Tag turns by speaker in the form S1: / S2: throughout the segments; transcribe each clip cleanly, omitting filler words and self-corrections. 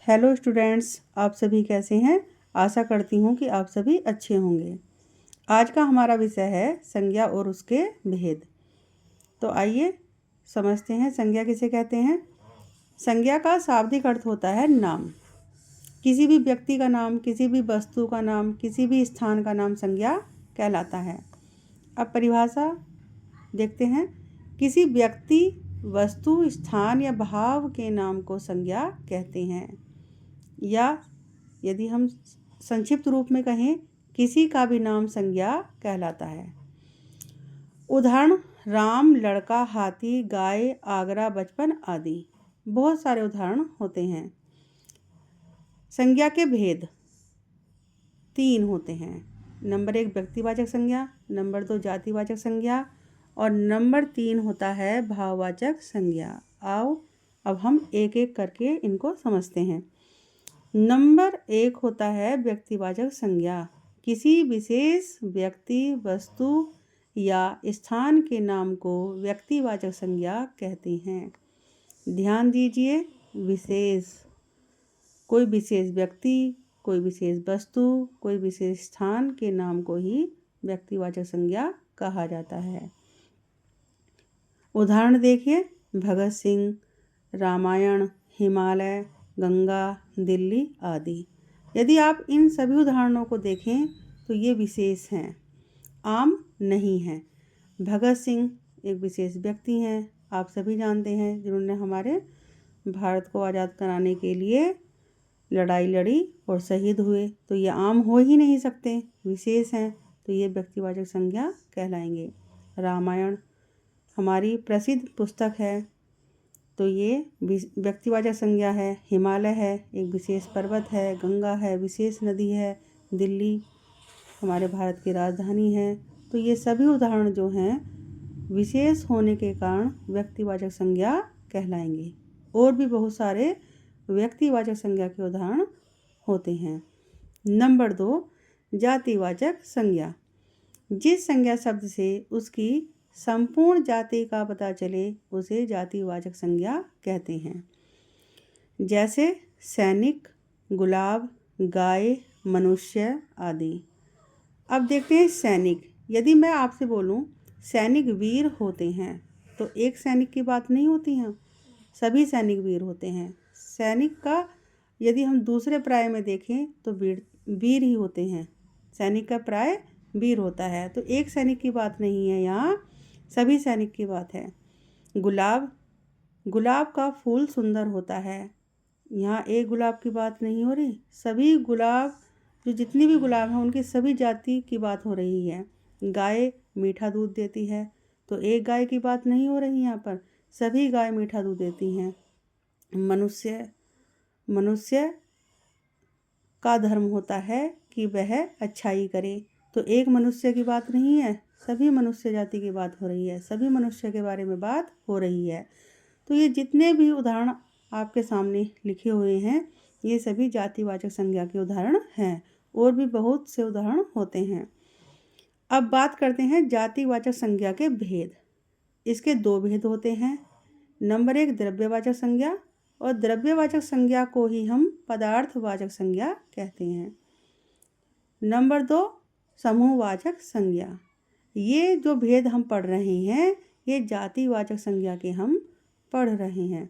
S1: Hello students, आप सभी कैसे हैं। आशा करती हूँ कि आप सभी अच्छे होंगे। आज का हमारा विषय है संज्ञा और उसके भेद। तो आइए समझते हैं संज्ञा किसे कहते हैं। संज्ञा का शाब्दिक अर्थ होता है नाम। किसी भी व्यक्ति का नाम, किसी भी वस्तु का नाम, किसी भी स्थान का नाम संज्ञा कहलाता है। अब परिभाषा देखते हैं। किसी व्यक्ति, वस्तु, स्थान या भाव के नाम को संज्ञा कहते हैं, या यदि हम संक्षिप्त रूप में कहें, किसी का भी नाम संज्ञा कहलाता है। उदाहरण: राम, लड़का, हाथी, गाय, आगरा, बचपन आदि। बहुत सारे उदाहरण होते हैं। संज्ञा के भेद 3 होते हैं। नंबर 1 व्यक्तिवाचक संज्ञा, नंबर 2 जातिवाचक संज्ञा और नंबर 3 होता है भाववाचक संज्ञा। आओ अब हम एक एक करके इनको समझते हैं। नंबर 1 होता है व्यक्तिवाचक संज्ञा। किसी विशेष व्यक्ति, वस्तु या स्थान के नाम को व्यक्तिवाचक संज्ञा कहते हैं। ध्यान दीजिए, विशेष, कोई विशेष व्यक्ति, कोई विशेष वस्तु, कोई विशेष स्थान के नाम को ही व्यक्तिवाचक संज्ञा कहा जाता है। उदाहरण देखिए: भगत सिंह, रामायण, हिमालय, गंगा, दिल्ली आदि। यदि आप इन सभी उदाहरणों को देखें तो ये विशेष हैं, आम नहीं हैं। भगत सिंह एक विशेष व्यक्ति हैं, आप सभी जानते हैं, जिन्होंने हमारे भारत को आज़ाद कराने के लिए लड़ाई लड़ी और शहीद हुए। तो ये आम हो ही नहीं सकते, विशेष हैं, तो ये व्यक्तिवाचक संज्ञा कहलाएंगे। रामायण हमारी प्रसिद्ध पुस्तक है, तो ये व्यक्तिवाचक संज्ञा है। हिमालय है, एक विशेष पर्वत है। गंगा है, विशेष नदी है। दिल्ली हमारे भारत की राजधानी है। तो ये सभी उदाहरण जो हैं विशेष होने के कारण व्यक्तिवाचक संज्ञा कहलाएंगे। और भी बहुत सारे व्यक्तिवाचक संज्ञा के उदाहरण होते हैं। नंबर 2 जातिवाचक संज्ञा। जिस संज्ञा शब्द से उसकी संपूर्ण जाति का पता चले उसे जातिवाचक संज्ञा कहते हैं। जैसे सैनिक, गुलाब, गाय, मनुष्य आदि। अब देखते हैं सैनिक। यदि मैं आपसे बोलूं सैनिक वीर होते हैं, तो एक सैनिक की बात नहीं होती है, सभी सैनिक वीर होते हैं। सैनिक का यदि हम दूसरे पर्याय में देखें तो वीर ही होते हैं। सैनिक का पर्याय वीर होता है, तो एक सैनिक की बात नहीं है, यहाँ सभी सैनिक की बात है। गुलाब, गुलाब का फूल सुंदर होता है, यहाँ एक गुलाब की बात नहीं हो रही, सभी गुलाब, जो जितनी भी गुलाब हैं उनकी सभी जाति की बात हो रही है। गाय मीठा दूध देती है, तो एक गाय की बात नहीं हो रही यहाँ पर, सभी गाय मीठा दूध देती हैं। मनुष्य, मनुष्य का धर्म होता है कि वह अच्छाई करे, तो एक मनुष्य की बात नहीं है, सभी मनुष्य जाति की बात हो रही है, सभी मनुष्य के बारे में बात हो रही है। तो ये जितने भी उदाहरण आपके सामने लिखे हुए हैं ये सभी जातिवाचक संज्ञा के उदाहरण हैं। और भी बहुत से उदाहरण होते हैं। अब बात करते हैं जातिवाचक संज्ञा के भेद। इसके 2 भेद होते हैं। नंबर 1 द्रव्यवाचक संज्ञा, और द्रव्यवाचक संज्ञा को ही हम पदार्थवाचक संज्ञा कहते हैं। नंबर 2 समूहवाचक संज्ञा। ये जो भेद हम पढ़ रहे हैं ये जातिवाचक संज्ञा के हम पढ़ रहे हैं।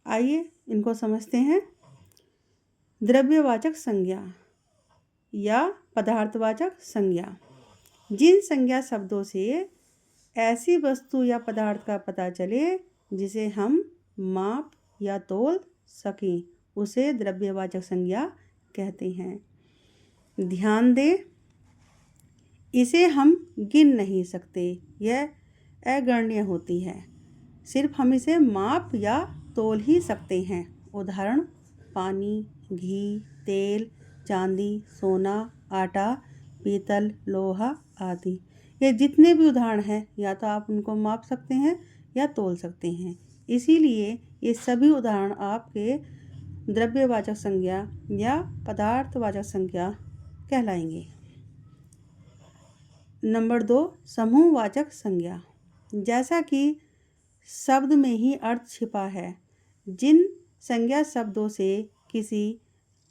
S1: आइए इनको समझते हैं। द्रव्यवाचक संज्ञा या पदार्थवाचक संज्ञा। जिन संज्ञा शब्दों से ऐसी वस्तु या पदार्थ का पता चले जिसे हम माप या तोल सकें उसे द्रव्यवाचक संज्ञा कहते हैं। ध्यान दें, इसे हम गिन नहीं सकते, यह अगण्य होती है, सिर्फ हम इसे माप या तोल ही सकते हैं। उदाहरण: पानी, घी, तेल, चांदी, सोना, आटा, पीतल, लोहा आदि। ये जितने भी उदाहरण हैं या तो आप उनको माप सकते हैं या तोल सकते हैं, इसीलिए ये सभी उदाहरण आपके द्रव्यवाचक संज्ञा या पदार्थवाचक संज्ञा कहलाएंगे। नंबर 2 समूहवाचक संज्ञा। जैसा कि शब्द में ही अर्थ छिपा है, जिन संज्ञा शब्दों से किसी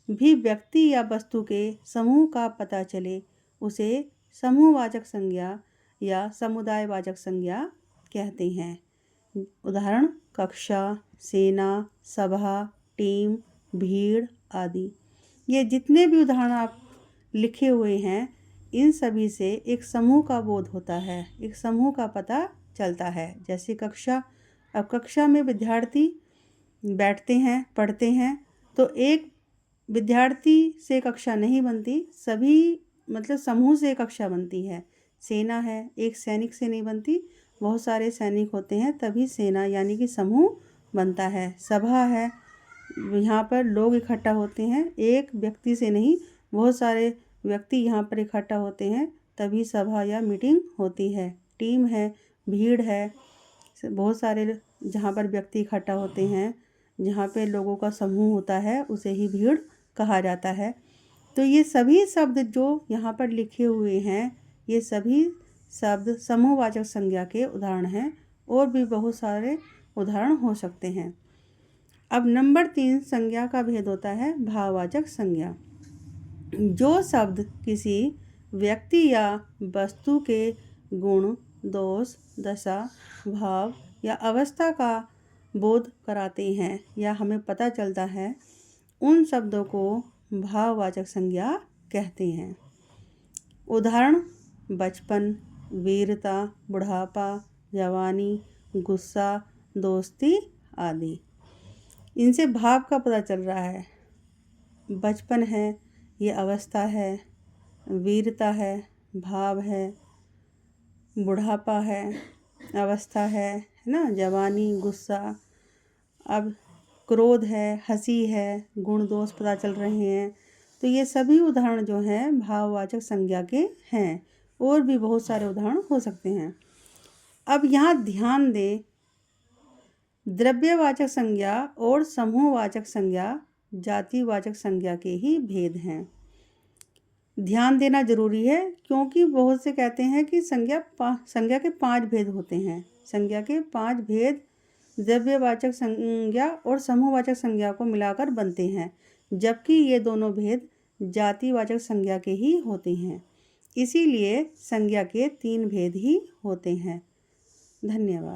S1: भी व्यक्ति या वस्तु के समूह का पता चले उसे समूहवाचक संज्ञा या समुदायवाचक संज्ञा कहते हैं। उदाहरण कक्षा, सेना, सभा, टीम, भीड़ आदि। ये जितने भी उदाहरण आप लिखे हुए हैं, इन सभी से एक समूह का बोध होता है, एक समूह का पता चलता है। जैसे कक्षा, अब कक्षा में विद्यार्थी बैठते हैं, पढ़ते हैं, तो एक विद्यार्थी से कक्षा नहीं बनती, सभी मतलब समूह से कक्षा बनती है। सेना है, एक सैनिक से नहीं बनती, बहुत सारे सैनिक होते हैं तभी सेना यानी कि समूह बनता है। सभा है, यहाँ पर लोग इकट्ठा होते हैं, एक व्यक्ति से नहीं, बहुत सारे व्यक्ति यहाँ पर इकट्ठा होते हैं तभी सभा या मीटिंग होती है। टीम है, भीड़ है, बहुत सारे जहाँ पर व्यक्ति इकट्ठा होते हैं, जहाँ पे लोगों का समूह होता है उसे ही भीड़ कहा जाता है। तो ये सभी शब्द जो यहाँ पर लिखे हुए हैं, ये सभी शब्द समूहवाचक संज्ञा के उदाहरण हैं। और भी बहुत सारे उदाहरण हो सकते हैं। अब नंबर 3 संज्ञा का भेद होता है भाववाचक संज्ञा। जो शब्द किसी व्यक्ति या वस्तु के गुण, दोष, दशा, भाव या अवस्था का बोध कराते हैं या हमें पता चलता है, उन शब्दों को भाववाचक संज्ञा कहते हैं। उदाहरण बचपन, वीरता, बुढ़ापा, जवानी, गुस्सा, दोस्ती आदि। इनसे भाव का पता चल रहा है। बचपन है, ये अवस्था है, वीरता है, भाव है, बुढ़ापा है, अवस्था है ना, जवानी, गुस्सा, अब क्रोध है, हंसी है, गुण दोष पता चल रहे हैं। तो ये सभी उदाहरण जो हैं भाववाचक संज्ञा के हैं। और भी बहुत सारे उदाहरण हो सकते हैं। अब यहाँ ध्यान दें, द्रव्यवाचक संज्ञा और समूहवाचक संज्ञा जातिवाचक संज्ञा के ही भेद हैं। ध्यान देना जरूरी है क्योंकि बहुत से कहते हैं कि संज्ञा के 5 भेद होते हैं। संज्ञा के 5 भेद द्रव्यवाचक संज्ञा और समूहवाचक संज्ञा को मिलाकर बनते हैं, जबकि ये दोनों भेद जातिवाचक संज्ञा के ही होते हैं। इसीलिए संज्ञा के 3 भेद ही होते हैं। धन्यवाद।